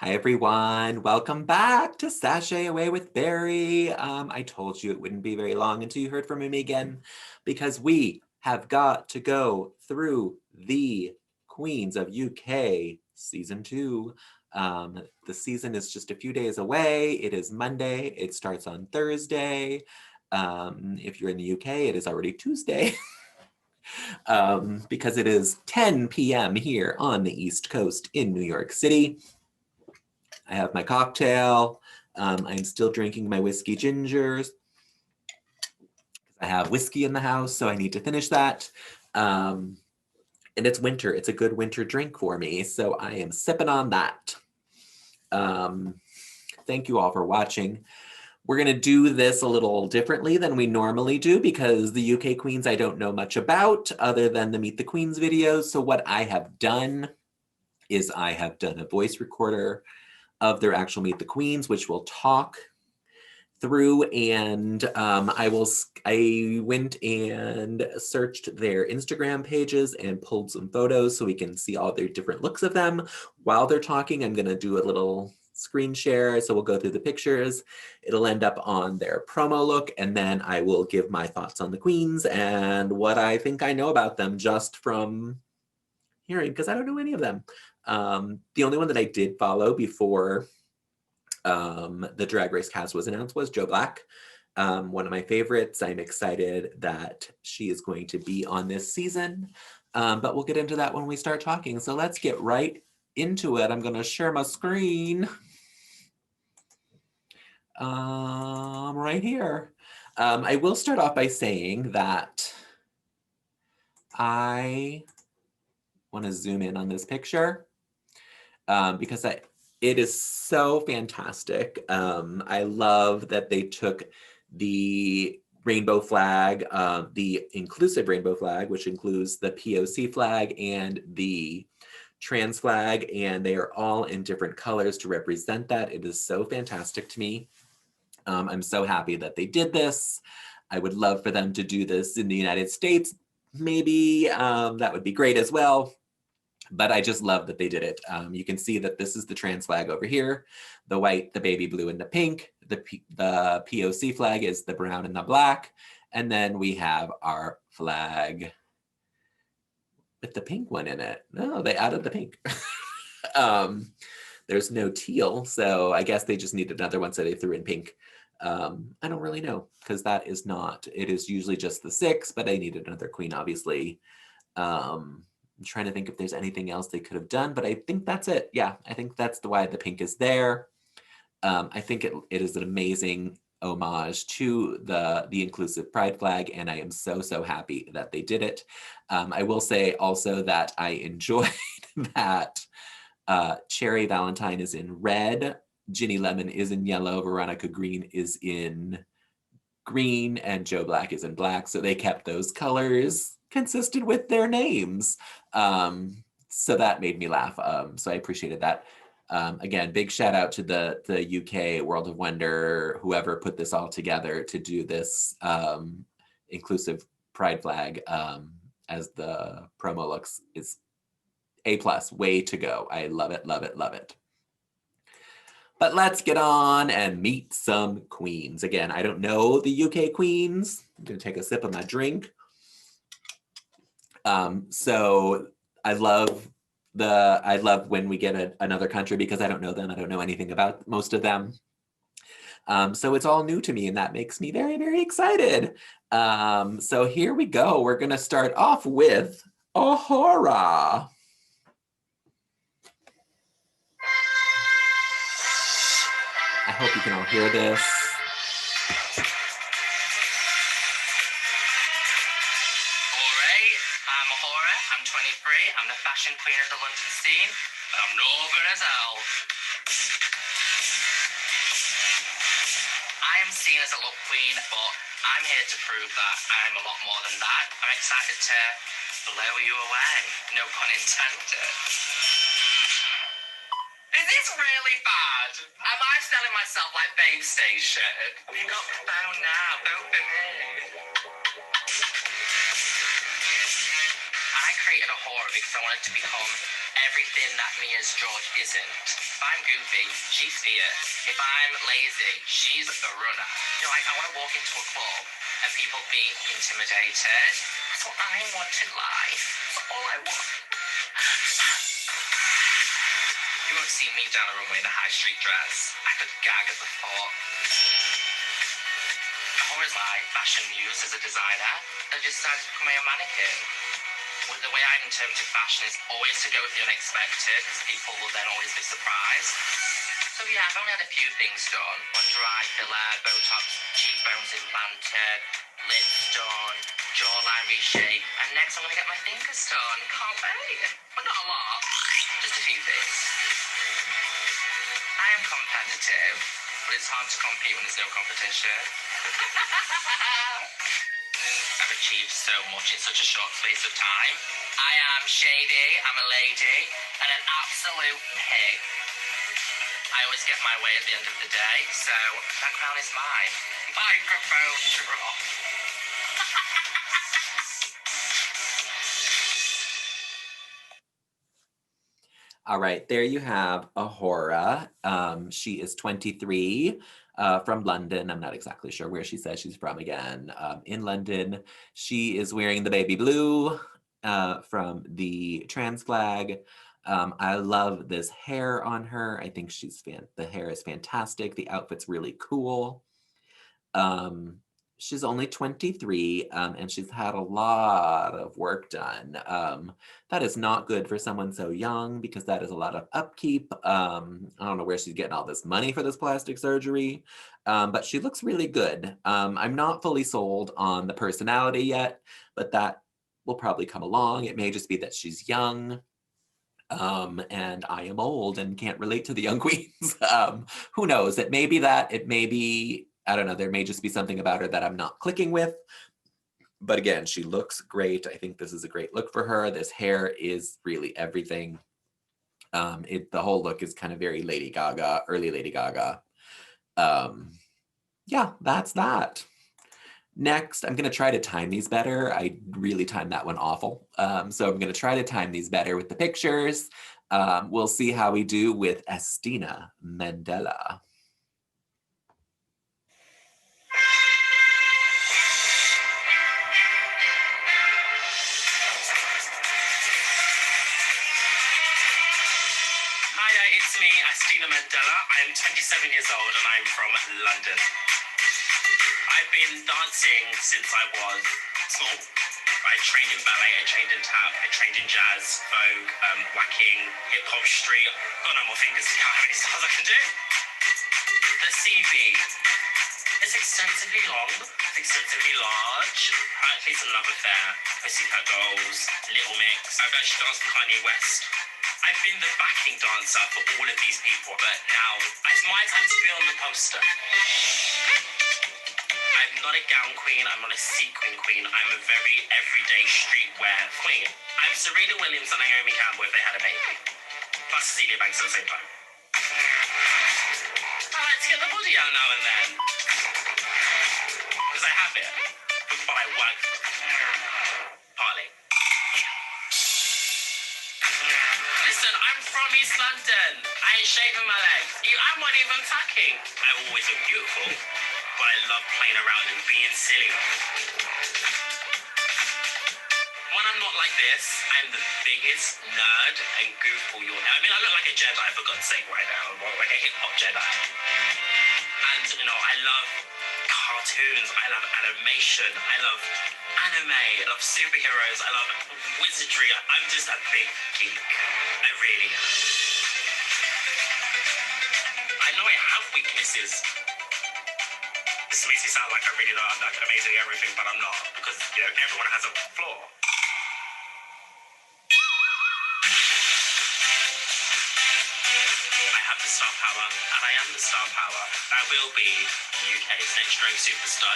Hi everyone, welcome back to Sashay Away with Barry. I told you it wouldn't be very long until you heard from me again because we have got to go through the Queens of UK season 2. The season is just a few days away. It is Monday. It starts on Thursday. If you're in the UK, it is already Tuesday. Because it is 10 p.m. here on the East Coast in New York City. I have my cocktail. I'm still drinking my whiskey gingers. I have whiskey in the house, so I need to finish that. And it's winter. It's a good winter drink for me, so I am sipping on that. Thank you all for watching. We're going to do this a little differently than we normally do because the UK Queens I don't know much about other than the Meet the Queens videos. So what I have done is I have done a voice recorder of their actual Meet the Queens, which we'll talk through. And I went and searched their Instagram pages and pulled some photos so we can see all their different looks of them. While they're talking, I'm gonna do a little screen share. So we'll go through the pictures. It'll end up on their promo look. And then I will give my thoughts on the Queens and what I think I know about them just from hearing, because I don't know any of them. The only one that I did follow before the Drag Race cast was announced was Joe Black. One of my favorites. I'm excited that she is going to be on this season, but we'll get into that when we start talking. So let's get right into it. I'm going to share my screen right here. I will start off by saying that I want to zoom in on this picture because it is so fantastic. I love that they took the rainbow flag, the inclusive rainbow flag, which includes the POC flag and the trans flag, and they are all in different colors to represent that. It is so fantastic to me. I'm so happy that they did this. I would love for them to do this in the United States. Maybe that would be great as well. But I just love that they did it. You can see that this is the trans flag over here, the white, the baby blue, and the pink. The POC flag is the brown and the black. And then we have our flag with the pink one in it. No, they added the pink. There's no teal, so I guess they just needed another one, so they threw in pink. I don't really know, because that is not, it is usually just the 6, but I needed another queen, obviously. I'm trying to think if there's anything else they could have done, but I think that's it. Yeah, I think that's why the pink is there. I think it is an amazing homage to the inclusive pride flag, and I am so, so happy that they did it. I will say also that I enjoyed that Cherry Valentine is in red, Ginny Lemon is in yellow, Veronica Green is in green, and Joe Black is in black. So they kept those colors consistent with their names. So that made me laugh. So I appreciated that. Again, big shout out to the UK World of Wonder, whoever put this all together to do this inclusive pride flag as the promo looks is A+, way to go. I love it, love it, love it. But let's get on and meet some queens. Again, I don't know the UK queens. I'm gonna take a sip of my drink. So I love when we get another country because I don't know them. I don't know anything about most of them. So it's all new to me, and that makes me very, very excited. So here we go. We're gonna start off with Ahora. I hope you can all hear this. Alright, I'm Ahora, I'm 23, I'm the fashion queen of the London scene, but I'm northern as hell. I am seen as a look queen, but I'm here to prove that I'm a lot more than that. I'm excited to blow you away, no pun intended. Is this really bad? Am I selling myself like Babe Station? You got the phone now, vote for me. I created Ahora because I wanted to become everything that Mia's George isn't. If I'm goofy, she's fierce. If I'm lazy, she's the runner. You know, like, I want to walk into a club and people be intimidated. That's what I want in life. That's all I want. You won't see me down the runway in a high street dress. I could gag at the thought. Ahora's my fashion muse as a designer. I just decided to become a mannequin. Well, the way I interpret fashion is always to go with the unexpected, because people will then always be surprised. So yeah, I've only had a few things done. Under eye filler, Botox, cheekbones implanted, lips done, jawline reshape, and next I'm going to get my fingers done. Can't wait. But not a lot. Just a few things. I am competitive, but it's hard to compete when there's no competition. I've achieved so much in such a short space of time. I am shady, I'm a lady, and an absolute pig. I always get my way at the end of the day, so that crown is mine. Microphone drop. All right, there you have Ahora. She is 23, from London. I'm not exactly sure where she says she's from again. In London, she is wearing the baby blue from the trans flag. I love this hair on her. I think the hair is fantastic. The outfit's really cool. She's only 23, and she's had a lot of work done. That is not good for someone so young because that is a lot of upkeep. I don't know where she's getting all this money for this plastic surgery, but she looks really good. I'm not fully sold on the personality yet, but that will probably come along. It may just be that she's young. And I am old and can't relate to the young queens. Who knows? It may be that, it may be, I don't know, there may just be something about her that I'm not clicking with. But again, she looks great. I think this is a great look for her. This hair is really everything. The whole look is kind of very Lady Gaga, early Lady Gaga. Yeah, that's that. Next, I'm going to try to time these better. I really timed that one awful. So I'm going to try to time these better with the pictures. We'll see how we do with Astina Mandela. Hiya, it's me, Astina Mandela. I'm 27 years old and I'm from London. I've been dancing since I was small. I trained in ballet, I trained in tap, I trained in jazz, vogue, whacking, hip-hop, street. Got no more fingers to count how many styles I can do. The CV is extensively long, it's extensively large. Actually, it's a love affair. Pussycat Dolls, Little Mix. I've actually danced with Kanye West. I've been the backing dancer for all of these people, but now it's my time to be on the poster. I'm not a gown queen, I'm not a sequin queen, I'm a very everyday streetwear queen. I'm Serena Williams and Naomi Campbell if they had a baby. Plus Cecilia Banks at the same time. I like to get the body out now and then. Because I have it. But I work for it. Partly. Listen, I'm from East London. I ain't shaving my legs. I'm not even tucking. I've always been beautiful, but I love playing around and being silly. When I'm not like this, I'm the biggest nerd and goofball you'll ever. I mean, I look like a Jedi, for God's sake, right now. Like a hip-hop Jedi. And, you know, I love cartoons. I love animation. I love anime. I love superheroes. I love wizardry. I'm just a big geek. I really am. I know I have weaknesses. This makes me sound like I really know I'm like amazing at everything, but I'm not. Because, you know, everyone has a flaw. I have the star power, and I am the star power. I will be UK's next drag superstar.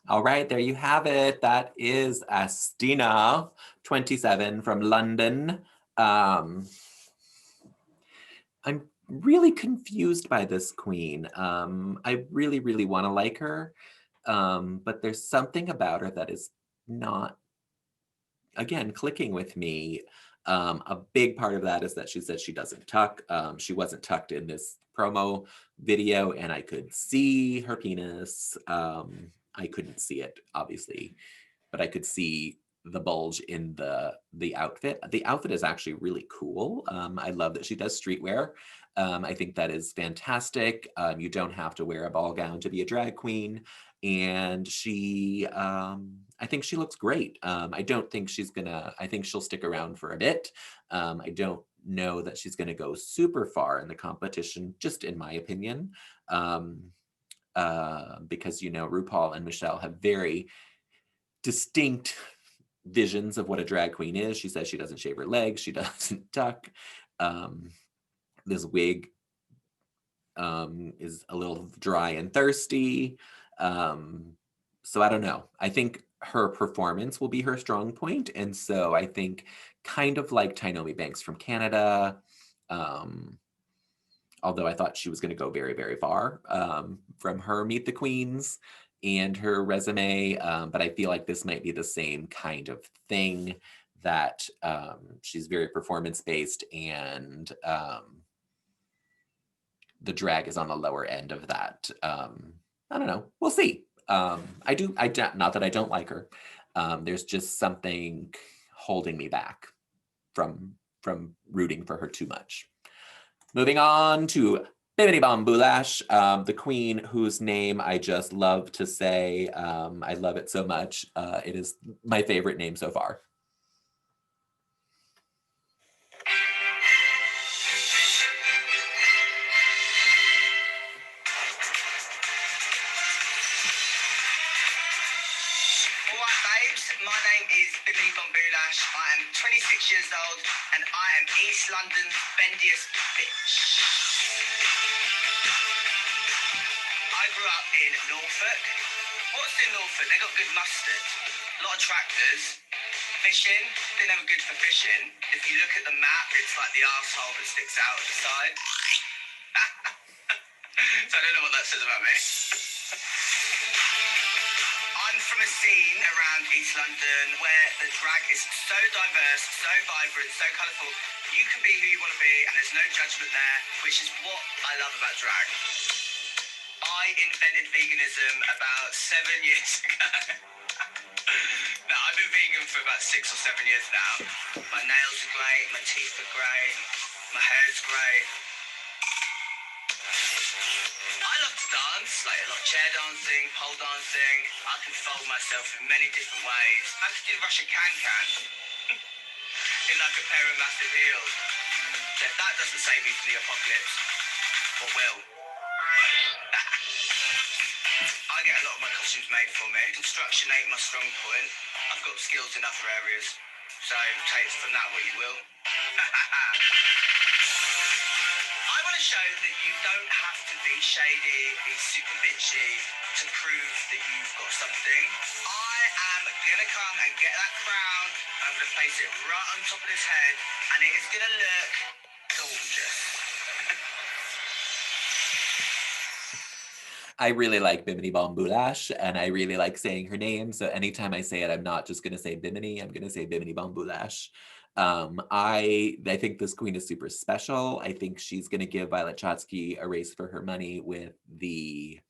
All right, there you have it. That is Astina, 27, from London. I'm really confused by this queen. I really, really want to like her. But there's something about her that is not, again, clicking with me. A big part of that is that she said she doesn't tuck. She wasn't tucked in this promo video, and I could see her penis. I couldn't see it, obviously, but I could see the bulge in the outfit. The outfit is actually really cool. I love that she does streetwear. I think that is fantastic. You don't have to wear a ball gown to be a drag queen, and I think she looks great. I don't think she's gonna. I think she'll stick around for a bit. I don't know that she's gonna go super far in the competition, just in my opinion. Because RuPaul and Michelle have very distinct visions of what a drag queen is. She says she doesn't shave her legs, she doesn't tuck. This wig is a little dry and thirsty. So I don't know. I think her performance will be her strong point. And so I think kind of like Tynomi Banks from Canada, although I thought she was going to go very, very far from her Meet the Queens and her resume. But I feel like this might be the same kind of thing, that she's very performance based, and the drag is on the lower end of that. I don't know. We'll see. Not that I don't like her. There's just something holding me back from rooting for her too much. Moving on to Bimini Bombulash, the queen whose name I just love to say. I love it so much. It is my favorite name so far. My name is Bimini Bombulash. I am 26 years old and I am East London's bendiest bitch. I grew up in Norfolk. What's in Norfolk? They got good mustard. A lot of tractors. Fishing. They're never good for fishing. If you look at the map, it's like the arsehole that sticks out at the side. So I don't know what that says about me. I'm from a scene around East London where the drag is so diverse, so vibrant, so colourful. You can be who you want to be and there's no judgment there, which is what I love about drag. I invented veganism about 7 years ago. No, I've been vegan for about 6 or 7 years now. My nails are great, my teeth are great, my hair's great. I love to dance, like a lot of chair dancing, pole dancing. I can fold myself in many different ways. I could do Russian can in like a pair of massive heels. So if that doesn't save me from the apocalypse, what will? I get a lot of my costumes made for me. Construction ain't my strong point. I've got skills in other areas. So take from that what you will. I want to show that you don't have to be shady, be super bitchy to prove that you've got something. I am gonna come and get that crown. I'm gonna place it right on top of his head, and it is gonna look gorgeous. I really like Bimini Bombulash, and I really like saying her name. So anytime I say it, I'm not just going to say Bimini. I'm going to say Bimini Bombulash. I think this queen is super special. I think she's going to give Violet Chachki a race for her money with the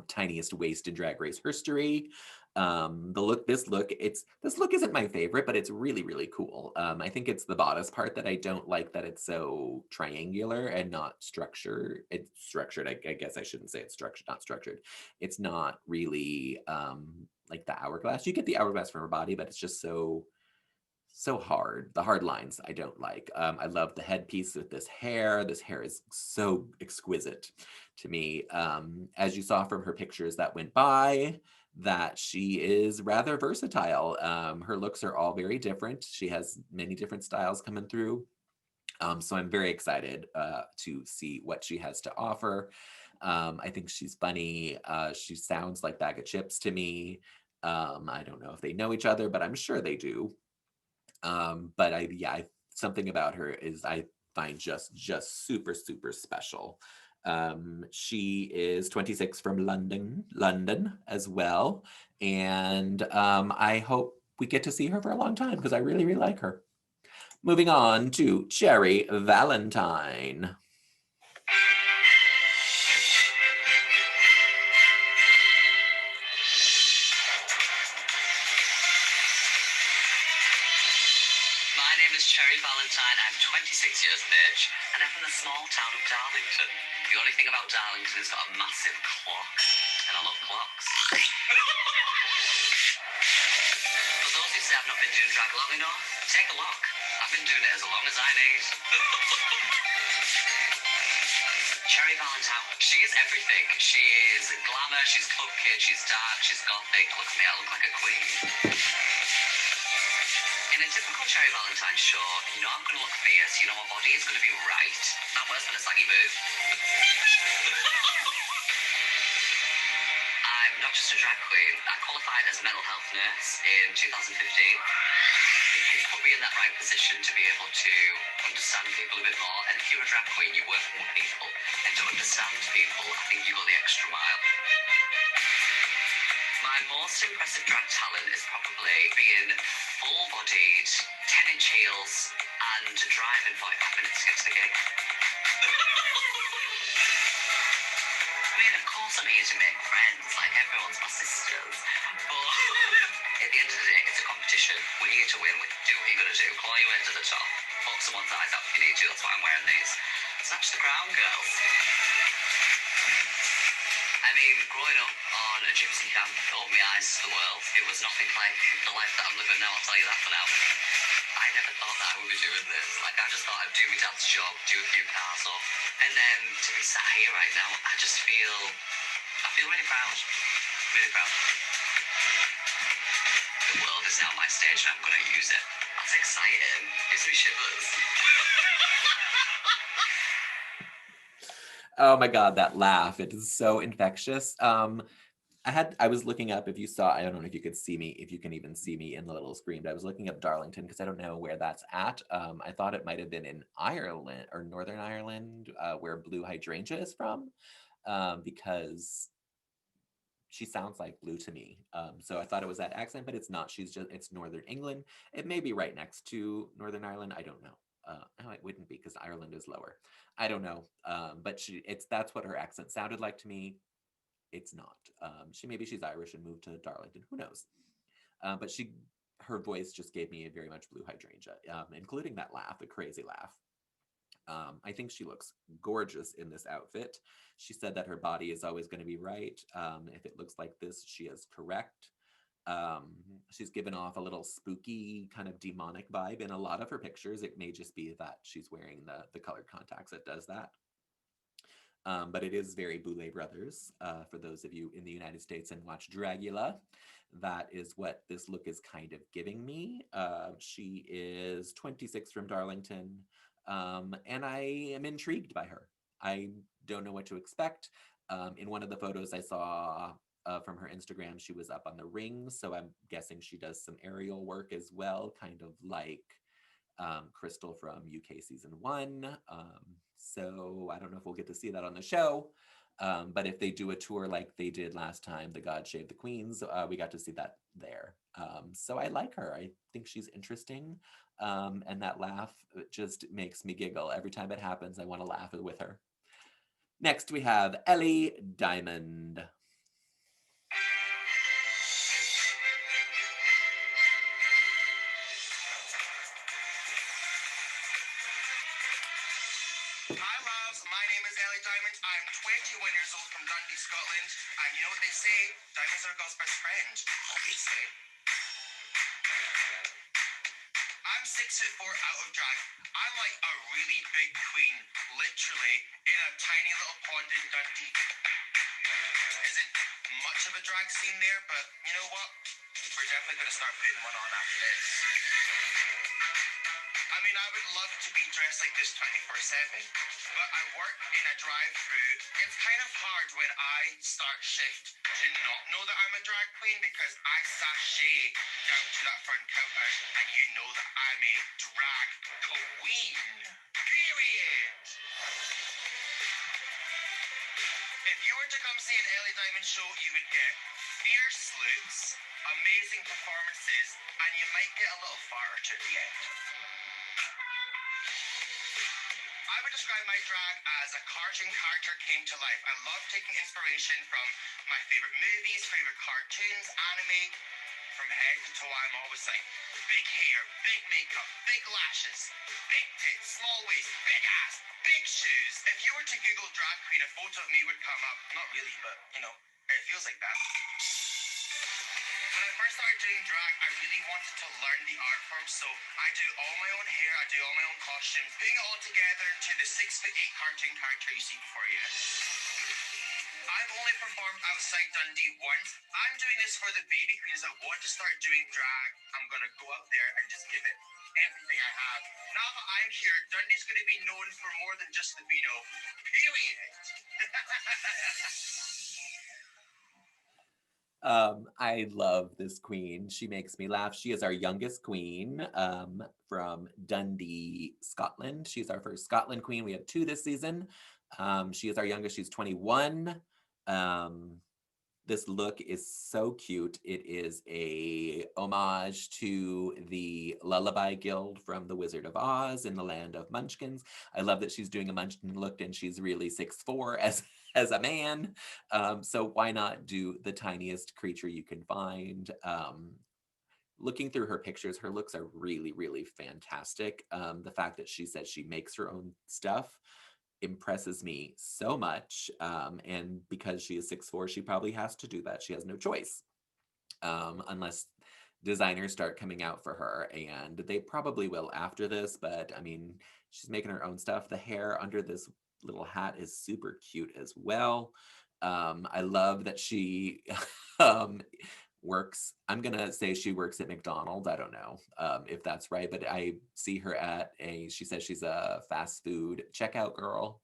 tiniest waist in Drag Race history. This look isn't my favorite, but it's really, really cool. I think it's the bodice part that I don't like, that it's so triangular and not structured. It's structured. I guess I shouldn't say it's structured, not structured. It's not really like the hourglass. You get the hourglass from her body, but it's just so hard. The hard lines I don't like. I love the headpiece with this hair. This hair is so exquisite to me. As you saw from her pictures that went by, that she is rather versatile. Her looks are all very different. She has many different styles coming through. So I'm very excited to see what she has to offer. I think she's funny. She sounds like Bag of Chips to me. I don't know if they know each other, but I'm sure they do. But something about her is I find just super, super special. She is 26 from London as well. And I hope we get to see her for a long time because I really, really like her. Moving on to Cherry Valentine. My name is Cherry Valentine. I'm 26 years of age, and I'm from the small town of Darlington. The only thing about Darlington is it's got a massive clock, and I love clocks. For those who say I've not been doing drag long enough, take a look. I've been doing it as long as I need. Cherry Valentine, she is everything. She is glamour, she's club kid, she's dark, she's gothic. Look at me, I look like a queen. In a typical Cherry Valentine show, you know I'm going to look fierce, you know my body is going to be right. Not worse than a saggy boob. I'm not just a drag queen, I qualified as a mental health nurse in 2015. It put me in that right position to be able to understand people a bit more. And if you're a drag queen, you work with people. And to understand people, I think you go the extra mile. My most impressive drag talent is probably being full-bodied, 10-inch heels, and driving 45 minutes to get to the gig. I mean, of course I'm here to make friends, like everyone's my sisters. But at the end of the day, it's a competition. We're here to win. Do what you gotta do. Claw your way to the top. Poke someone's eyes out if you need to. That's why I'm wearing these. Snatch the crown, girls. I mean, growing up on a gypsy camp opened my eyes to the world. It was nothing like the life that I'm living now, I'll tell you that for now. I never thought that I would be doing this. Like, I just thought I'd do my dad's job, do a few cars up. And then to be sat here right now, I feel really proud. Really proud. The world is now my stage and I'm going to use it. That's exciting. Gives me shivers. Oh my God, that laugh. It is so infectious. I was looking up, if you saw, I don't know if you could see me, if you can even see me in the little screen, but I was looking up Darlington because I don't know where that's at. I thought it might have been in Ireland or Northern Ireland, where Blue Hydrangea is from, because she sounds like Blue to me. So I thought it was that accent, but it's not. It's Northern England. It may be right next to Northern Ireland. I don't know. No, it wouldn't be because Ireland is lower. I don't know. But that's what her accent sounded like to me. It's not. She's Irish and moved to Darlington. Who knows? But her voice just gave me a very much Blue Hydrangea, including that laugh, the crazy laugh. I think she looks gorgeous in this outfit. She said that her body is always going to be right. If it looks like this, she is correct. She's given off a little spooky kind of demonic vibe in a lot of her pictures. It may just be that she's wearing the colored contacts that does that. But it is very Boulet Brothers. For those of you in the United States and watch Dragula, that is what this look is kind of giving me. She is 26 from Darlington, and I am intrigued by her. I don't know what to expect. In one of the photos I saw from her Instagram, she was up on the rings, so I'm guessing she does some aerial work as well, kind of like Crystal from UK season 1. So I don't know if we'll get to see that on the show. But if they do a tour like they did last time, The God Save the Queens, we got to see that there. So I like her. I think she's interesting. And that laugh just makes me giggle. Every time it happens, I want to laugh with her. Next, we have Ellie Diamond. Hi, loves. My name is Ellie Diamond. I'm 21 years old from Dundee, Scotland. And you know what they say? Diamonds are God's best friend. Obviously. I'm 6'4" out of drag. I'm like a really big queen, literally, in a tiny little pond in Dundee. Isn't much of a drag scene there, but you know what? We're definitely going to start putting one on after this. I mean, I would love to be dressed like this 24/7, but I work in a drive-through. It's kind of hard when I start shift to not know that I'm a drag queen because I sashay down to that front counter and you know that I'm a drag queen. Period. show you would get fierce looks, amazing performances, and you might get a little fart or two at the end. I would describe my drag as a cartoon character came to life. I love taking inspiration from my favorite movies, favorite cartoons, anime. From head to toe, I'm always like, big hair, big makeup, big lashes, big tits, small waist, big ass, big shoes. If you were to Google drag queen, a photo of me would come up. Not really, but, you know, it feels like that. When I first started doing drag, I really wanted to learn the art form, so I do all my own hair, I do all my own costumes, putting it all together to the 6'8" cartoon character you see before you. I've only performed outside Dundee once. I'm doing this for the baby queens that want to start doing drag. I'm going to go out there and just give it everything I have. Now that I'm here, Dundee's going to be known for more than just the Beano. Period. I love this queen. She makes me laugh. She is our youngest queen from Dundee, Scotland. She's our first Scotland queen. We have 2 this season. She is our youngest. She's 21. This look is so cute. It is a homage to the Lullaby Guild from The Wizard of Oz in the land of Munchkins. I love that she's doing a Munchkin look and she's really 6'4" as a man. So why not do the tiniest creature you can find? Looking through her pictures, her looks are really, really fantastic. The fact that she says she makes her own stuff impresses me so much. And because she is 6'4", she probably has to do that. She has no choice. Unless designers start coming out for her, and they probably will after this, but I mean, she's making her own stuff. The hair under this little hat is super cute as well. I love that she works, I'm gonna say she works at McDonald's. I don't know if that's right, but I see her at she says she's a fast food checkout girl.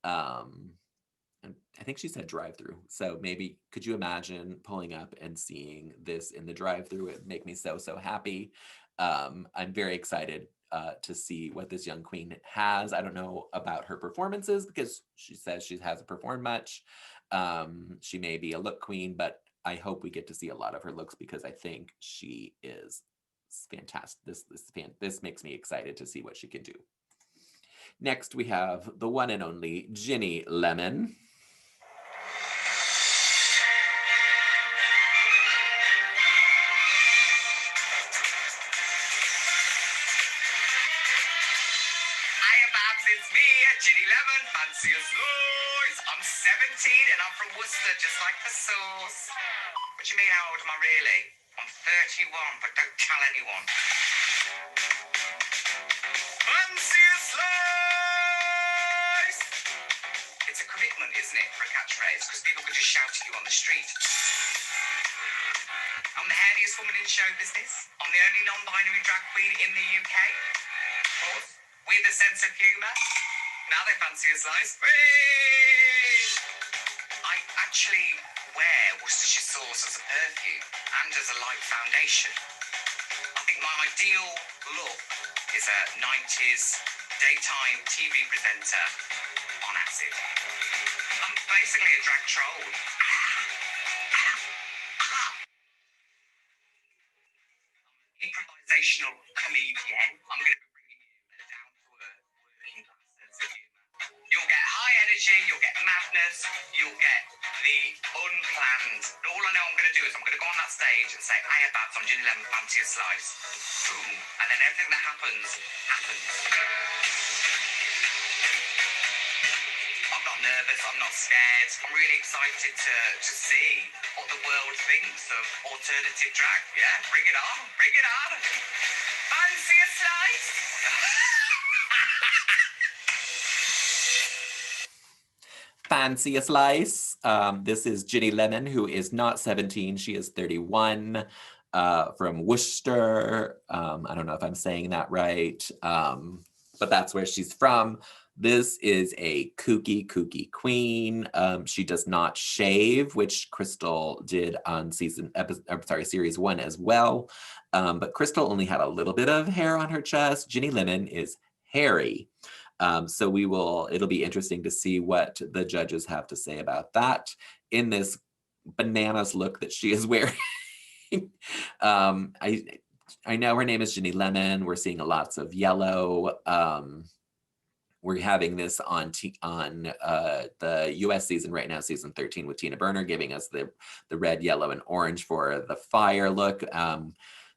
And I think she said drive-through. So maybe, could you imagine pulling up and seeing this in the drive-through? It would make me so, so happy. I'm very excited to see what this young queen has. I don't know about her performances because she says she hasn't performed much. She may be a look queen, but I hope we get to see a lot of her looks because I think she is fantastic. This makes me excited to see what she can do. Next, we have the one and only Ginny Lemon. It's me, Ginny Lemon, fancy as always. I'm 17 and I'm from Worcester, just like the sauce. What do you mean, how old am I really? I'm 31, but don't tell anyone. Fancy a slice! It's a commitment, isn't it, for a catchphrase? Because people could just shout at you on the street. I'm the hairiest woman in show business. I'm the only non-binary drag queen in the UK. Of course, with a sense of humour. Now they fancy a slice. Whee! I actually wear Worcestershire sauce as a perfume and as a light foundation. I think my ideal look is a 90s daytime TV presenter on acid. I'm basically a drag troll. Improvisational comedian. I'm going to be bringing in a down-to-earth working class sense of humour. You'll get high energy, you'll get madness, you'll get the unplanned. All I know I'm going to do is I'm going to go on that stage and say, "Hiya, Babs, I'm Ginny Lemon, fancy a slice." Boom. And then everything that happens, happens. I'm not nervous, I'm not scared. I'm really excited to see what the world thinks of alternative drag. Yeah, bring it on, bring it on. Fancy a slice? Fancy a slice. This is Ginny Lemon, who is not 17. She is 31, from Worcester. I don't know if I'm saying that right, but that's where she's from. This is a kooky queen. She does not shave, which Crystal did on series 1 as well. But Crystal only had a little bit of hair on her chest. Ginny Lemon is hairy. So it'll be interesting to see what the judges have to say about that. In this bananas look that she is wearing. um, I I know her name is Ginny Lemon. We're seeing lots of yellow. We're having this on the US season right now, season 13 with Tina Burner, giving us the red, yellow, and orange for the fire look.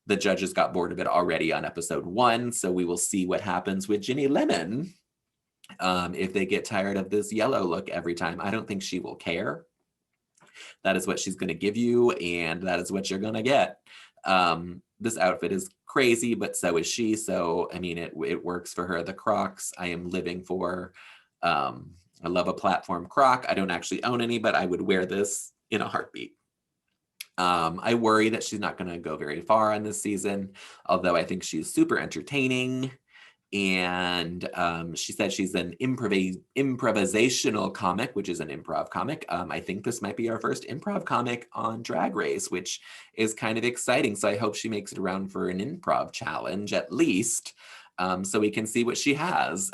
The judges got bored of it already on episode 1, so we will see what happens with Ginny Lemon if they get tired of this yellow look every time. I don't think she will care. That is what she's going to give you, and that is what you're going to get. This outfit is crazy, but so is she. So, I mean, it works for her. The Crocs, I am living for. I love a platform Croc. I don't actually own any, but I would wear this in a heartbeat. I worry that she's not going to go very far on this season, although I think she's super entertaining. And she said she's an improvisational comic, which is an improv comic. I think this might be our first improv comic on Drag Race, which is kind of exciting. So I hope she makes it around for an improv challenge at least, so we can see what she has.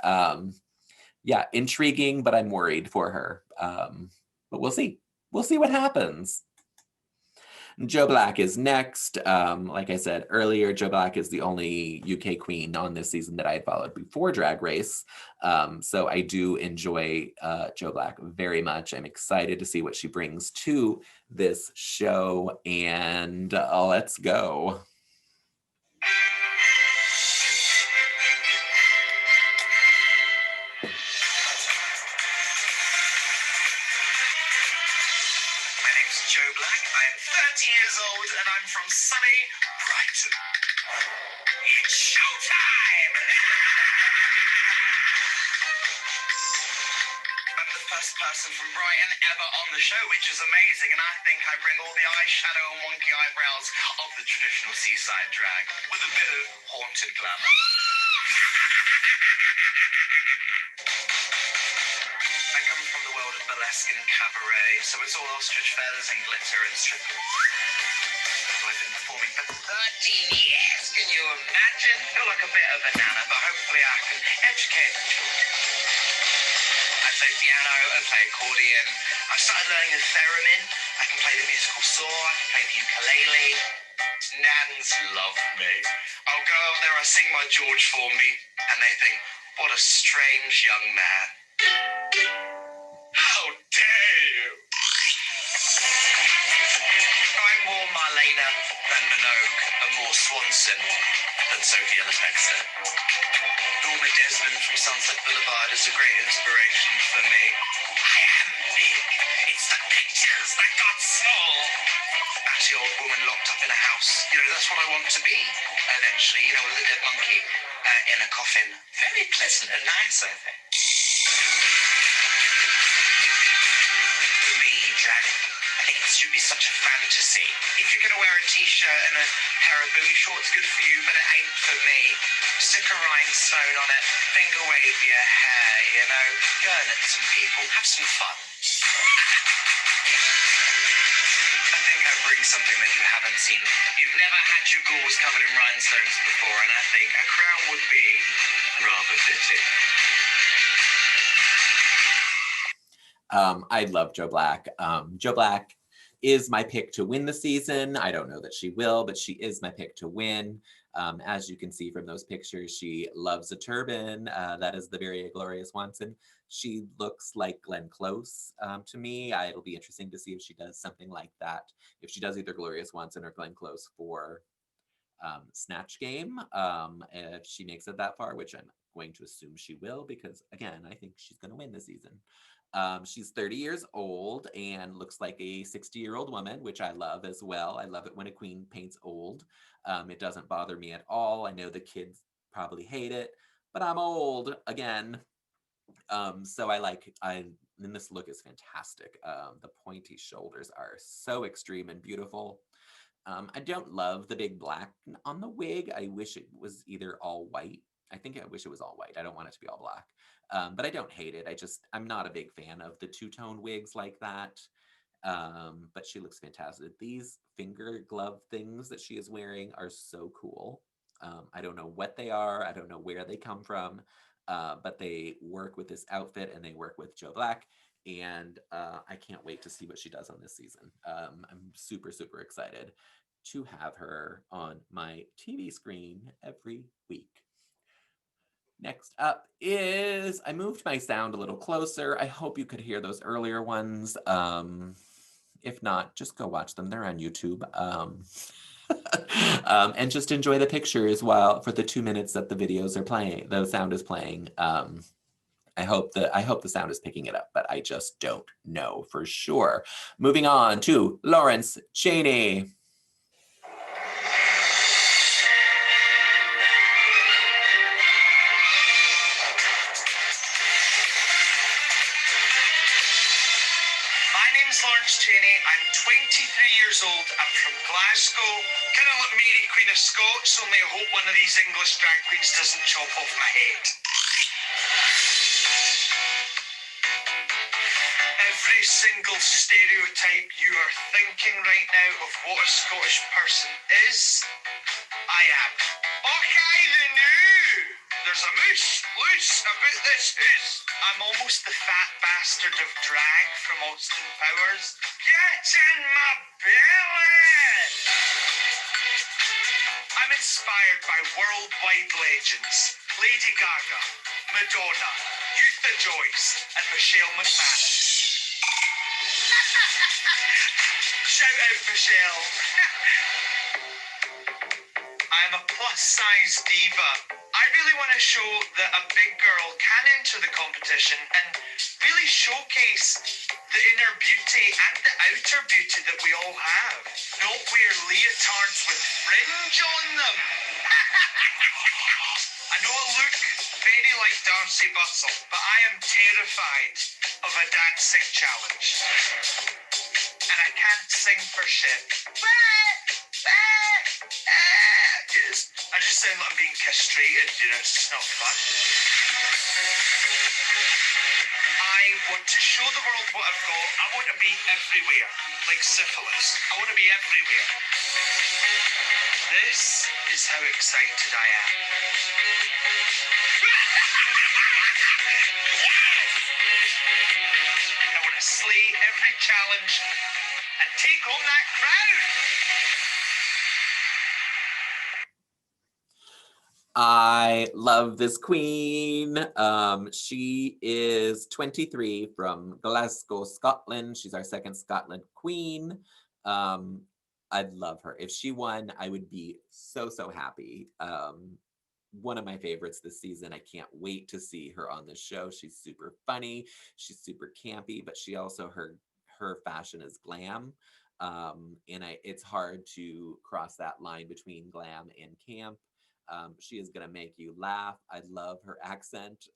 Yeah, intriguing, but I'm worried for her. But we'll see. We'll see what happens. Joe Black is next. Like I said earlier, Joe Black is the only UK queen on this season that I had followed before Drag Race. So I do enjoy Joe Black very much. I'm excited to see what she brings to this show, and let's go. My name's Joe Black. I'm 30 years old and I'm from sunny Brighton. It's showtime! I'm the first person from Brighton ever on the show, which is amazing, and I think I bring all the eyeshadow and wonky eyebrows of the traditional seaside drag with a bit of haunted glamour. I come from the world of burlesque and cabaret, so it's all ostrich feathers and glitter and strippers. So I've been performing for 13 years, can you imagine? Feel like a bit of a nana, but hopefully I can educate the children. I play piano, I play accordion. I've started learning the theremin. I can play the musical saw, I can play the ukulele. Nans love me. I'll go out there, I sing my George for me, and they think, what a strange young man. How dare you! I'm more Marlena than Minogue, and more Swanson than Sophia Lexter. Norma Desmond from Sunset Boulevard is a great inspiration for me. I am big. It's the pictures that got small. Batty old woman locked up in a house. You know, that's what I want to be eventually, you know, with a dead monkey in a coffin. Very pleasant and nice, I think. For me, drag, I think it should be such a fantasy. If you're going to wear a t-shirt and a pair of booty shorts, good for you, but it ain't for me. Stick a rhinestone on it, finger wave your hair, you know, gurn at some people, have some fun. I think I bring something that you haven't seen. You've never had your galls covered in rhinestones before, and I think a crown would be rather fitting. I love Joe Black. Joe Black is my pick to win the season. I don't know that she will, but she is my pick to win. As you can see from those pictures, she loves a turban. That is the very Gloria Swanson. She looks like Glenn Close to me. It'll be interesting to see if she does something like that. If she does either Gloria Swanson or Glenn Close for Snatch Game, if she makes it that far, which I'm going to assume she will, because again, I think she's going to win the season. She's 30 years old and looks like a 60-year-old woman, which I love as well. I love it when a queen paints old. It doesn't bother me at all. I know the kids probably hate it, but I'm old again. So and this look is fantastic. The pointy shoulders are so extreme and beautiful. I don't love the big black on the wig. I wish it was either all white. I wish it was all white. I don't want it to be all black. But I don't hate it. I'm not a big fan of the two-tone wigs like that. But she looks fantastic. These finger glove things that she is wearing are so cool. I don't know what they are. I don't know where they come from. But they work with this outfit and they work with Joe Black. And I can't wait to see what she does on this season. I'm super, super excited to have her on my TV screen every week. Next up is, I moved my sound a little closer. I hope you could hear those earlier ones. If not, just go watch them. They're on YouTube. And just enjoy the pictures while for the 2 minutes that the videos are playing, the sound is playing. I hope the sound is picking it up, but I just don't know for sure. Moving on to Lawrence Chaney. Chaney. I'm 23 years old. I'm from Glasgow. Kind of like Mary Queen of Scots, only I hope one of these English drag queens doesn't chop off my head. Every single stereotype you are thinking right now of what a Scottish person is, I am. Okay, the new. There's a moose loose about this house. I'm almost the fat bastard of drag from Austin Powers. Get in my belly! I'm inspired by worldwide legends. Lady Gaga, Madonna, Eutha Joyce, and Michelle McMahon. Shout out, Michelle. I'm a plus-size diva. I really want to show that a big girl can enter the competition and really showcase the inner beauty and the outer beauty that we all have. Not wear leotards with fringe on them. I know I look very like Darcy Bustle, but I am terrified of a dancing challenge. And I can't sing for shit. Yes, I just sound like I'm being castrated, you know, it's just not fun. I want to show the world what I've got. I want to be everywhere, like syphilis. I want to be everywhere. This is how excited I am. I want to slay every challenge and take home that crown. I love this queen. She is 23 from Glasgow, Scotland. She's our second Scotland queen. I'd love her. If she won, I would be so, so happy. One of my favorites this season. I can't wait to see her on the show. She's super funny. She's super campy, but she also, her fashion is glam. It's hard to cross that line between glam and camp. She is going to make you laugh. I love her accent.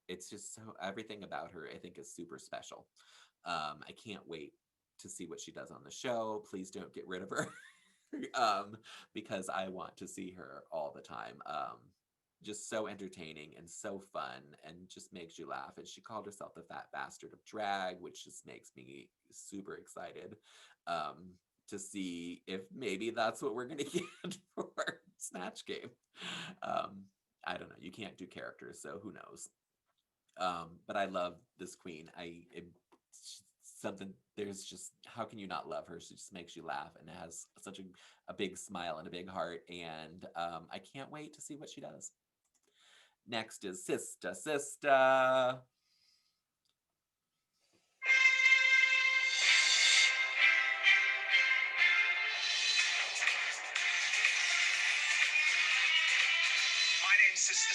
It's just so, everything about her I think is super special. I can't wait to see what she does on the show. Please don't get rid of her. Because I want to see her all the time. Just so entertaining and so fun and just makes you laugh. And she called herself the fat bastard of drag, which just makes me super excited to see if maybe that's what we're going to get for Snatch Game. I don't know. You can't do characters, so who knows? But I love this queen. Something, there's just, how can you not love her? She just makes you laugh and has such a big smile and a big heart, and I can't wait to see what she does. Next is Sista.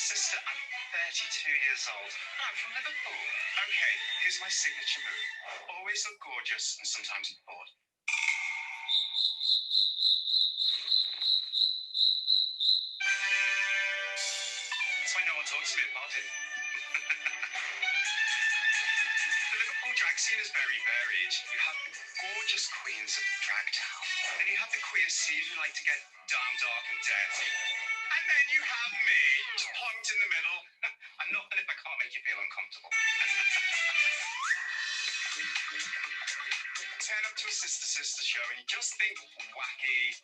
Sister, I'm 32 years old. I'm from Liverpool. Okay, here's my signature move. Always look gorgeous and sometimes bored. That's why no one talks to me about it. The Liverpool drag scene is very varied. You have the gorgeous queens of drag town. Then you have the queer scene who like to get damn dark and dirty. And then you have me, just plonked in the middle. I'm nothing if I can't make you feel uncomfortable. Turn up to a Sister sister show and you just think wacky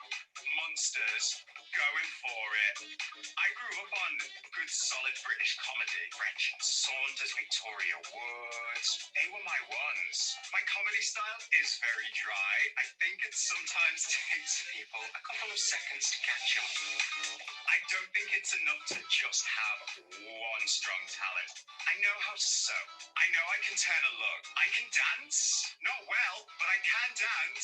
monsters going for it. I grew up on good, solid British comedy. Gretchen Saunders, Victoria Wood. They were my ones. My comedy style is very dry. I think it sometimes takes people a couple of seconds to catch up. I don't think it's enough to just have one strong talent. I know how to sew. I know I can turn a look. I can dance. Not well, but I can dance.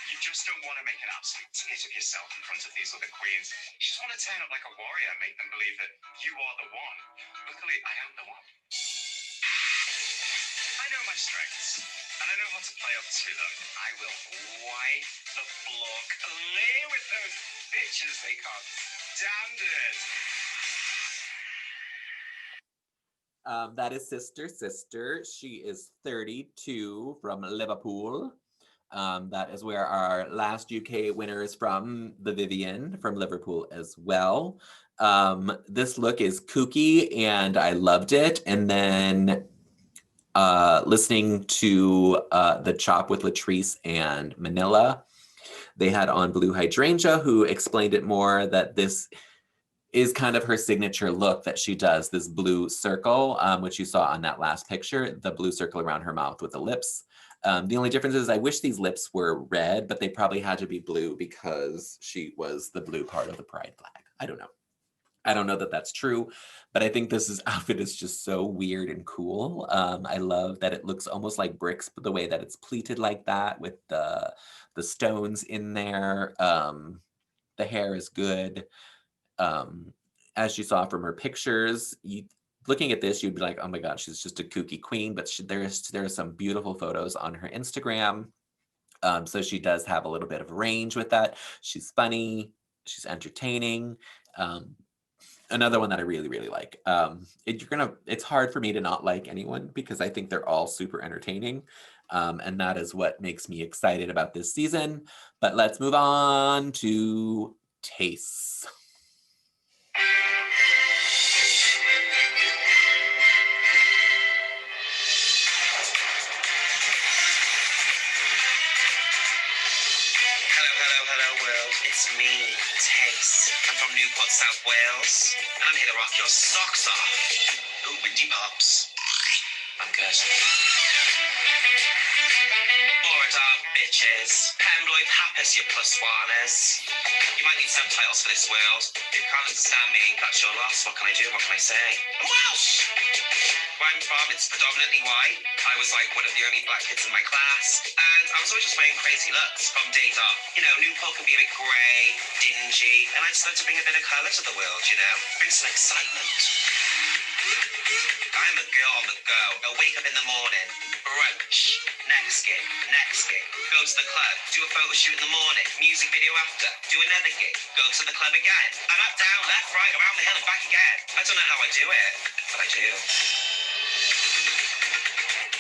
You just don't want to make an absolute tit of yourself in front of these other queens. You just want to turn up like a warrior and make them believe that you are the one. Luckily, I am the one. I know my strengths, and I know how to play up to them. I will wipe the floor clear with those bitches they can't stand it. That is Sister. She is 32 from Liverpool. That is where our last UK winner is from, the Vivian from Liverpool as well. This look is kooky and I loved it. And then listening to the Chop with Latrice and Manila, they had on Blue Hydrangea, who explained it more, that this is kind of her signature look that she does, this blue circle, which you saw on that last picture, the blue circle around her mouth with the lips. The only difference is I wish these lips were red, but they probably had to be blue because she was the blue part of the pride flag. I don't know. I don't know that that's true, but I think this outfit is just so weird and cool. I love that it looks almost like bricks, but the way that it's pleated like that with the stones in there. The hair is good. As you saw from her pictures, looking at this, you'd be like, oh my God, she's just a kooky queen, but there are some beautiful photos on her Instagram. So she does have a little bit of range with that. She's funny, she's entertaining. Another one that I really, really like. It's hard for me to not like anyone because I think they're all super entertaining. And that is what makes me excited about this season. But let's move on to tastes. Hello, world. It's me, Taste. I'm from Newport, South Wales, and I'm here to rock your socks off. Ooh, windy pops. I'm good. Florida, bitches. Pembroke, Pappas, you plus oneers. You might need subtitles for this world. If you can't understand me, that's your loss. What can I do? What can I say? I'm Welsh! Where I'm from, it's predominantly white. I was like one of the only black kids in my class, and I was always just wearing crazy looks from day dot. You know, Newport can be a bit grey, dingy, and I just like to bring a bit of colour to the world, you know? Bring some excitement. I'm a girl on the go. I'll wake up in the morning, brunch, next gig, go to the club, do a photo shoot in the morning, music video after, do another gig, go to the club again, and up, down, left, right, around the hill and back again. I don't know how I do it, but I do.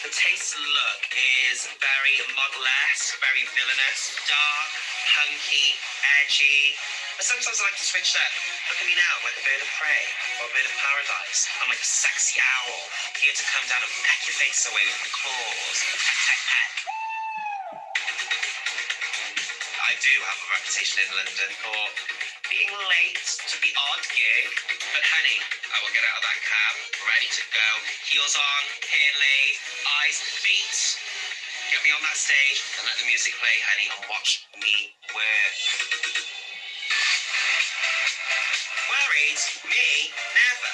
The Taste look is very model-esque, very villainous, dark, hunky, edgy. But sometimes I like to switch that. Look at me now, I'm like a bird of prey or a bird of paradise. I'm like a sexy owl, here to come down and peck your face away with my claws. Peck, peck, peck. I do have a reputation in London for being late to the odd gig, but honey, I will get out of that cab, ready to go, heels on, hair laid, eyes beat. Get me on that stage and let the music play, honey, and watch me work. Worried? Me? Never.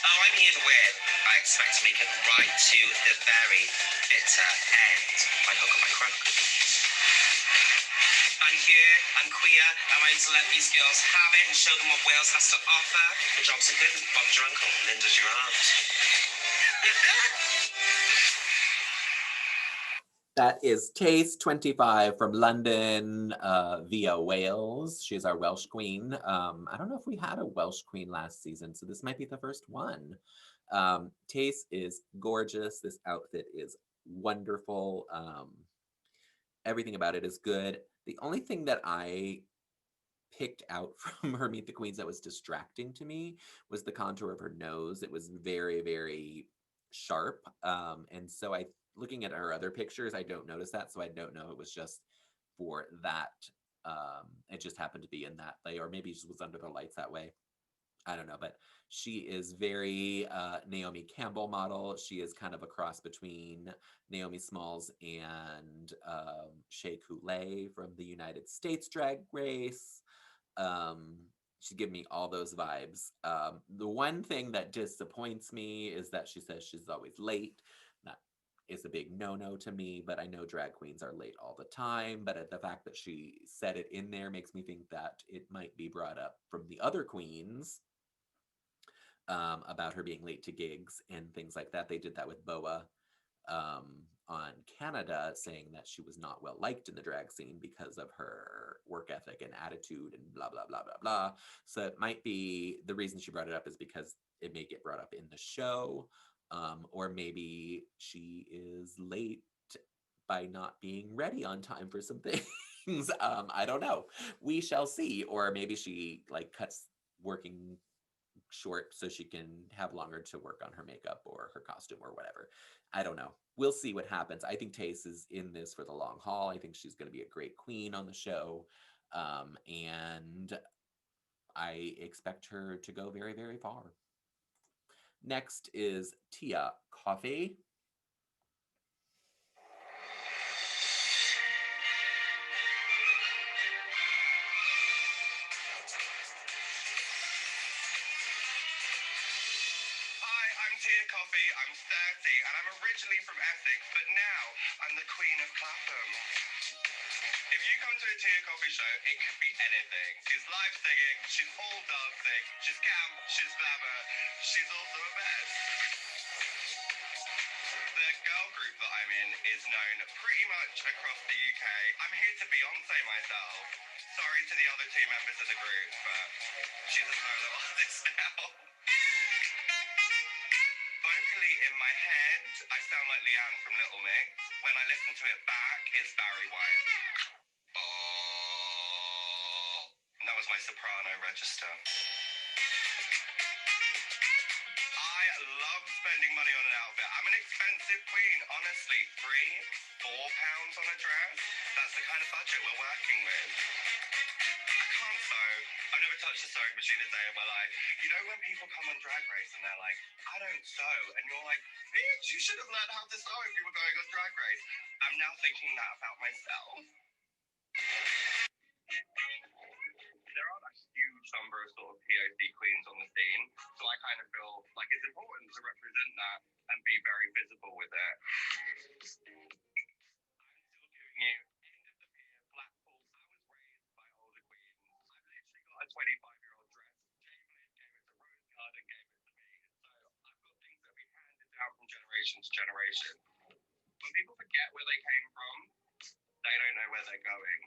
Oh, I'm here to win. I expect to make it right to the very bitter end. By hook or by crook. I'm here, I'm queer, I'm ready to let these girls have it and show them what Wales has to offer. The jobs are good, Bob's your uncle, Linda's your aunt. That is Taste 25 from London via Wales. She's our Welsh queen. I don't know if we had a Welsh queen last season, so this might be the first one. Taste is gorgeous. This outfit is wonderful. Everything about it is good. The only thing that I picked out from her Meet the Queens that was distracting to me was the contour of her nose. It was very, very sharp. And so looking at her other pictures, I don't notice that. So I don't know. It was just for that. It just happened to be in that play, or maybe she was under the lights that way. I don't know, but she is very Naomi Campbell model. She is kind of a cross between Naomi Smalls and Shea Coulee from the United States Drag Race. Um, she give me all those vibes. The one thing that disappoints me is that she says she's always late. That is a big no-no to me, but I know drag queens are late all the time. But the fact that she said it in there makes me think that it might be brought up from the other queens about her being late to gigs and things like that. They did that with Boa on Canada, saying that she was not well liked in the drag scene because of her work ethic and attitude and blah, blah, blah, blah, blah. So it might be the reason she brought it up is because it may get brought up in the show, or maybe she is late by not being ready on time for some things. I don't know. We shall see. Or maybe she like cuts working short so she can have longer to work on her makeup or her costume or whatever. I don't know. We'll see what happens. I think Tace is in this for the long haul. I think she's going to be a great queen on the show. And I expect her to go very, very far. Next is Tia Coffee. Tia Coffee, I'm 30 and I'm originally from Essex, but now I'm the Queen of Clapham. If you come to a Tia Coffee show, it could be anything. She's live singing, she's all dancing, she's camp, she's glamour, she's also a mess. The girl group that I'm in is known pretty much across the UK. I'm here to Beyonce myself. Sorry to the other two members of the group, but she's a solo artist now. Vocally in my head, I sound like Leanne from Little Mix. When I listen to it back, it's Barry White. Oh, and that was my soprano register. I love spending money on an outfit. I'm an expensive queen, honestly. £3-4 on a dress. That's the kind of budget we're working with. I can't sew. I've never touched a sewing machine a day in my life. You know when people come on Drag Race and they're like, I don't sew, and you're like, bitch, you should have learned how to sew if you were going on Drag Race. I'm now thinking that about myself. There aren't a huge number of sort of POC queens on the scene, so I kind of feel like it's important to represent that and be very visible with it. I'm still giving you end of the pier, Blackpool. I was raised by older queens. I've literally got a 25-year-old dress. Chamberlain gave it to Rose Garden, gave it to me. So I've got things that we handed down from generation to generation. When people forget where they came from, they don't know where they're going.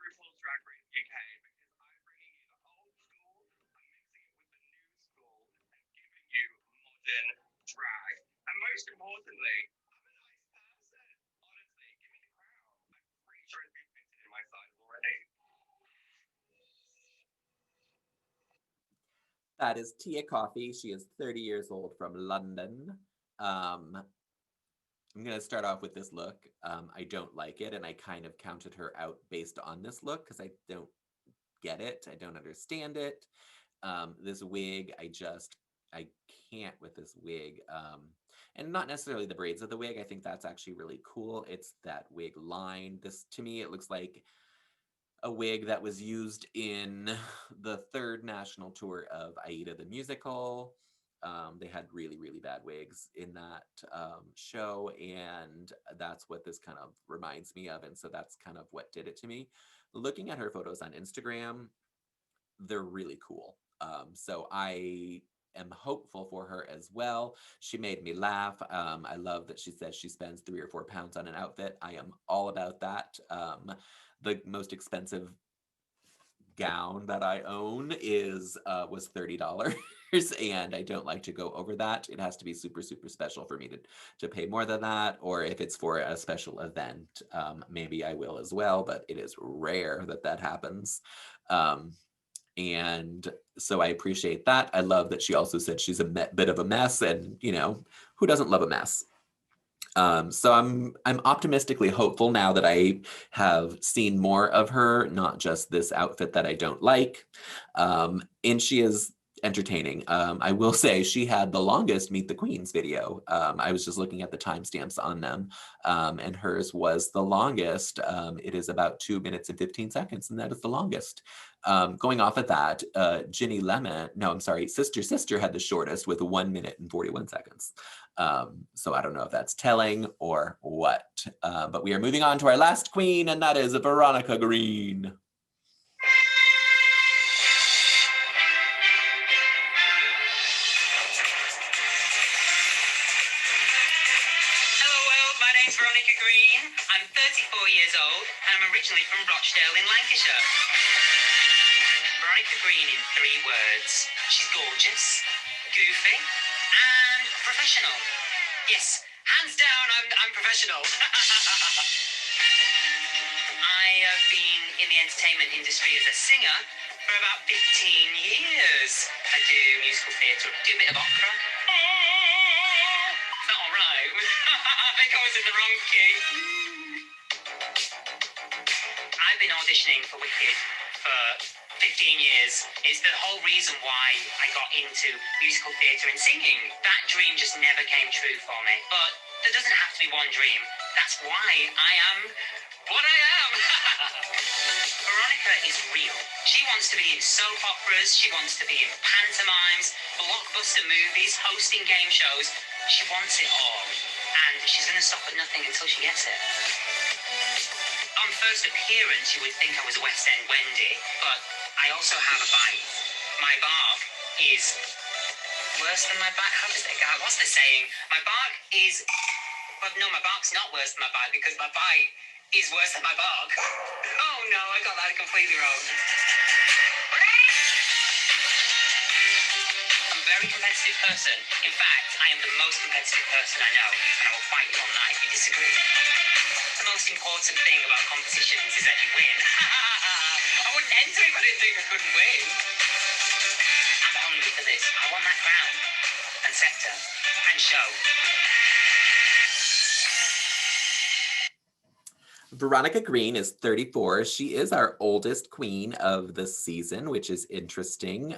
RuPaul's Drag Race UK because I'm bringing you the old school, I'm mixing it with the new school, and giving you modern drag. And most importantly, I'm a nice person. Honestly, give me the crown. I'm pretty sure it's been fitted in my size already. That is Tia Coffee. She is 30 years old from London. I'm going to start off with this look. I don't like it, and I kind of counted her out based on this look because I don't get it. I don't understand it. This wig, I can't with this wig. And not necessarily the braids of the wig. I think that's actually really cool. It's that wig line. This, to me, it looks like a wig that was used in the third national tour of Aida the Musical. They had really, really bad wigs in that show, and that's what this kind of reminds me of. And so that's kind of what did it to me. Looking at her photos on Instagram, they're really cool. So I am hopeful for her as well. She made me laugh. I love that she says she spends 3 or 4 pounds on an outfit. I am all about that. The most expensive gown that I own was $30. And I don't like to go over that. It has to be super, super special for me to pay more than that. Or if it's for a special event, maybe I will as well, but it is rare that that happens. And so I appreciate that. I love that she also said she's a bit of a mess, and who doesn't love a mess? So I'm optimistically hopeful now that I have seen more of her, not just this outfit that I don't like. And she is entertaining. I will say she had the longest Meet the Queens video. I was just looking at the timestamps on them, and hers was the longest. It is about 2 minutes and 15 seconds, and that is the longest. Going off of that, Ginny Lemon, no, I'm sorry, Sister had the shortest with 1 minute and 41 seconds. So I don't know if that's telling or what. But we are moving on to our last queen, and that is Veronica Green. Hello world, my name's Veronica Green. I'm 34 years old and I'm originally from Rochdale in Lancashire. Veronica Green in 3 words. She's gorgeous, goofy, and professional. Yes, hands down, I'm professional. I have been in the entertainment industry as a singer for about 15 years. I do musical theatre, do a bit of opera. Is that all right? I think I was in the wrong key. I've been auditioning for Wicked for 15 years. It's the whole reason why I got into musical theatre and singing. That dream just never came true for me. But there doesn't have to be one dream. That's why I am what I am. Veronica is real. She wants to be in soap operas. She wants to be in pantomimes, blockbuster movies, hosting game shows. She wants it all. And she's going to stop at nothing until she gets it. On first appearance, you would think I was West End Wendy, but I also have a bite. My bark is worse than my bite. How does that go? What's the saying? My bark is... But no, my bark's not worse than my bite because my bite is worse than my bark. Oh no, I got that completely wrong. I'm a very competitive person. In fact, I am the most competitive person I know, and I will fight you all night if you disagree. The most important thing about competitions is that you win. I wouldn't enter if I didn't think I couldn't win. I'm hungry for this. I want that crown and scepter and show. Veronica Green is 34. She is our oldest queen of the season, which is interesting.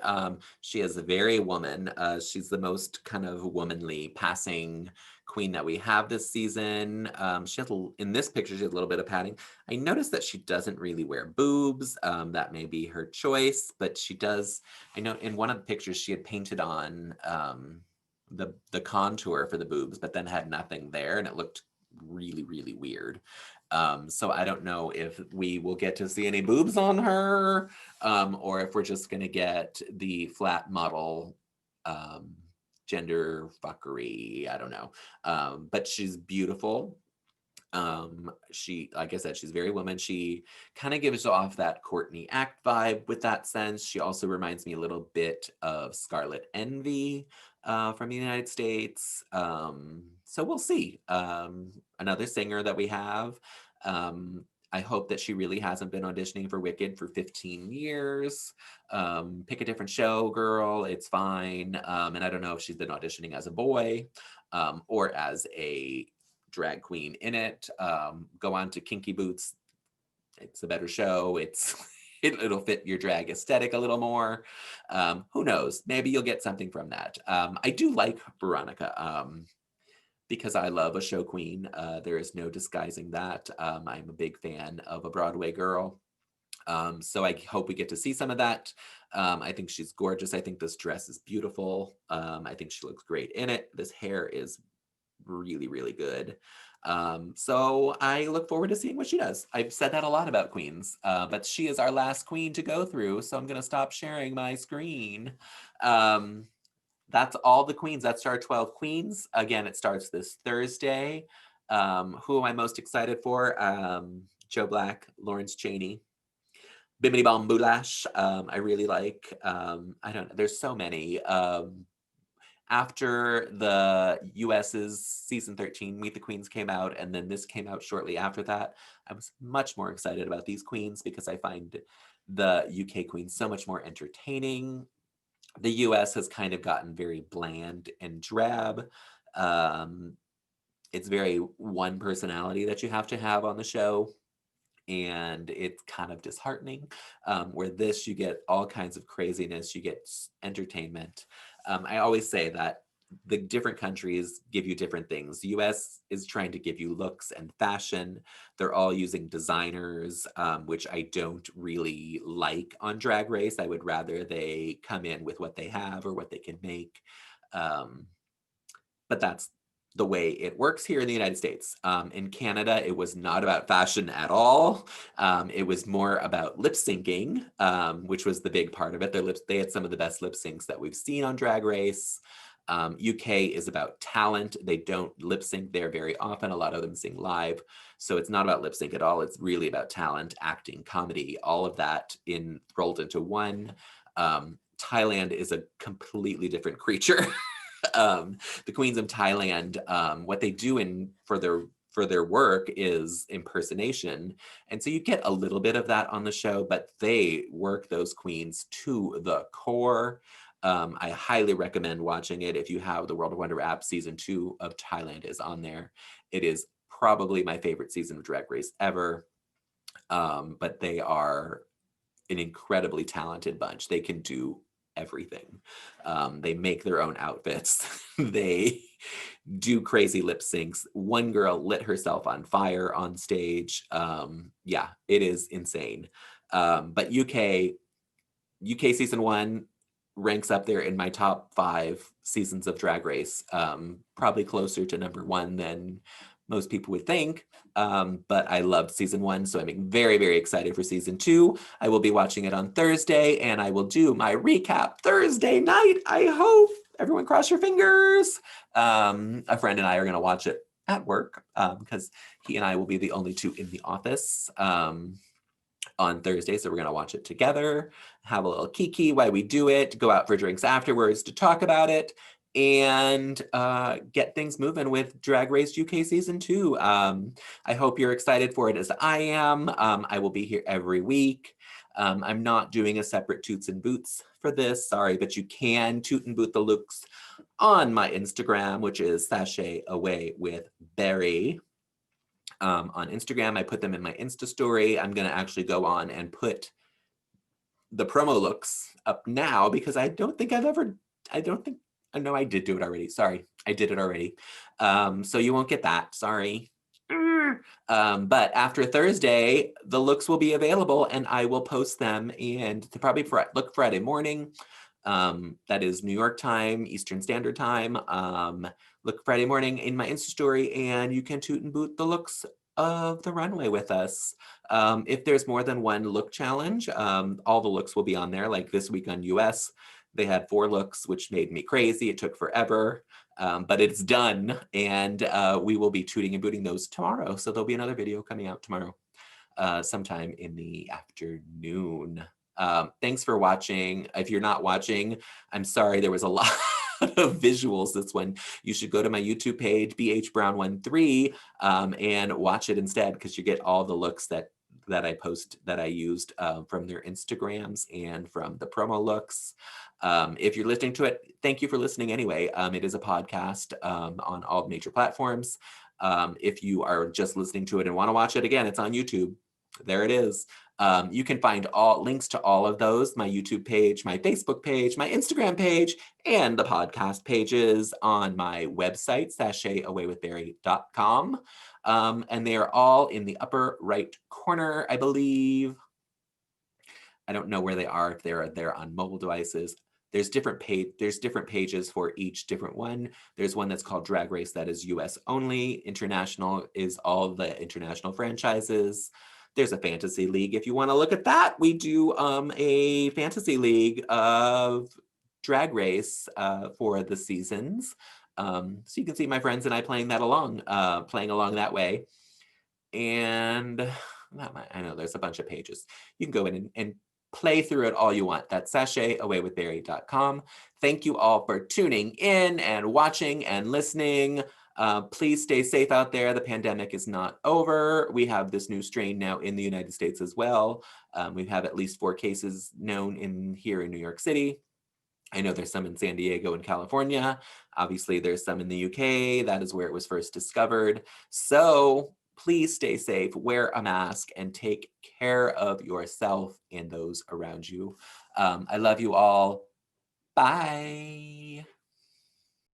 She is a very woman. She's the most kind of womanly passing queen that we have this season. She has in this picture, she has a little bit of padding. I noticed that she doesn't really wear boobs. That may be her choice, but she does. I know in one of the pictures she had painted on the contour for the boobs, but then had nothing there, and it looked really, really weird. So I don't know if we will get to see any boobs on her, or if we're just going to get the flat model gender fuckery. I don't know. But she's beautiful. She, like I said, she's very woman. She kind of gives off that Courtney Act vibe with that sense. She also reminds me a little bit of Scarlet Envy from the United States. So we'll see. Another singer that we have. I hope that she really hasn't been auditioning for Wicked for 15 years. Pick a different show, girl. It's fine. And I don't know if she's been auditioning as a boy or as a drag queen in it. Go on to Kinky Boots. It's a better show. It'll fit your drag aesthetic a little more. Who knows? Maybe you'll get something from that. I do like Veronica because I love a show queen. There is no disguising that. I'm a big fan of a Broadway girl. So I hope we get to see some of that. I think she's gorgeous. I think this dress is beautiful. I think she looks great in it. This hair is really, really good. So I look forward to seeing what she does. I've said that a lot about queens, but she is our last queen to go through. So I'm going to stop sharing my screen. That's all the queens. That's our 12 queens. Again, it starts this Thursday. Who am I most excited for? Joe Black, Lawrence Chaney, Bimini Bomb Boulash. I really like. I don't know. There's so many. After the US's season 13, Meet the Queens came out, and then this came out shortly after that, I was much more excited about these queens because I find the UK queens so much more entertaining. The US has kind of gotten very bland and drab. it's very one personality that you have to have on the show, and it's kind of disheartening. Where this, you get all kinds of craziness, you get entertainment. I always say that the different countries give you different things. The US is trying to give you looks and fashion. They're all using designers, which I don't really like on Drag Race. I would rather they come in with what they have or what they can make. Um, but that's the way it works here in the United States. In Canada, it was not about fashion at all. It was more about lip syncing, which was the big part of it. They had some of the best lip syncs that we've seen on Drag Race. UK is about talent. They don't lip sync there very often. A lot of them sing live. So it's not about lip sync at all. It's really about talent, acting, comedy, all of that rolled into one. Thailand is a completely different creature. The Queens of Thailand, what they do for their work is impersonation. And so you get a little bit of that on the show, but they work those queens to the core. I highly recommend watching it. If you have the World of Wonder app, season 2 of Thailand is on there. It is probably my favorite season of Drag Race ever. But they are an incredibly talented bunch. They can do everything. They make their own outfits. They do crazy lip syncs. One girl lit herself on fire on stage. Yeah, it is insane. But UK season 1 ranks up there in my top 5 seasons of Drag Race. Probably closer to number 1 than most people would think. But I loved season 1, so I'm very, very excited for season 2. I will be watching it on Thursday, and I will do my recap Thursday night. I hope. Everyone cross your fingers. A friend and I are going to watch it at work because he and I will be the only 2 in the office on Thursday. So we're going to watch it together, have a little kiki while we do it, go out for drinks afterwards to talk about it, and get things moving with Drag Race UK season 2. I hope you're excited for it as I am. I will be here every week. I'm not doing a separate Toots and Boots for this, sorry, but you can toot and boot the looks on my Instagram, which is Sashay Away with Berry. On Instagram, I put them in my Insta story. I'm gonna actually go on and put the promo looks up now because I know I did do it already. Sorry, I did it already. So you won't get that, sorry. But after Thursday, the looks will be available and I will post them, and probably look Friday morning. That is New York time, Eastern Standard Time. Look Friday morning in my Insta story, and you can toot and boot the looks of the runway with us. If there's more than one look challenge, all the looks will be on there. Like this week on US, they had 4 looks, which made me crazy. It took forever, but it's done, and we will be tooting and booting those tomorrow. So there'll be another video coming out tomorrow, sometime in the afternoon. Thanks for watching. If you're not watching, I'm sorry, there was a lot of visuals this one. You should go to my YouTube page, bhbrown13, and watch it instead, because you get all the looks that I post, that I used from their Instagrams and from the promo looks. If you're listening to it, thank you for listening anyway. It is a podcast on all major platforms. If you are just listening to it and want to watch it again, it's on YouTube. There it is. You can find all links to all of those, my YouTube page, my Facebook page, my Instagram page, and the podcast pages on my website, sashayawaywithberry.com. And they are all in the upper right corner, I believe. I don't know where they are, if they're on mobile devices. There's different pages for each different one. There's one that's called Drag Race that is US only. International is all the international franchises. There's a fantasy league. If you want to look at that, we do a fantasy league of Drag Race for the seasons. So you can see my friends and I playing along that way. And I know there's a bunch of pages. You can go in and play through it all you want. That's sashayawaywithberry.com. Thank you all for tuning in and watching and listening. Please stay safe out there. The pandemic is not over. We have this new strain now in the United States as well. We have at least 4 cases known here in New York City. I know there's some in San Diego and California. Obviously, there's some in the UK. That is where it was first discovered. So please stay safe, wear a mask, and take care of yourself and those around you. I love you all. Bye.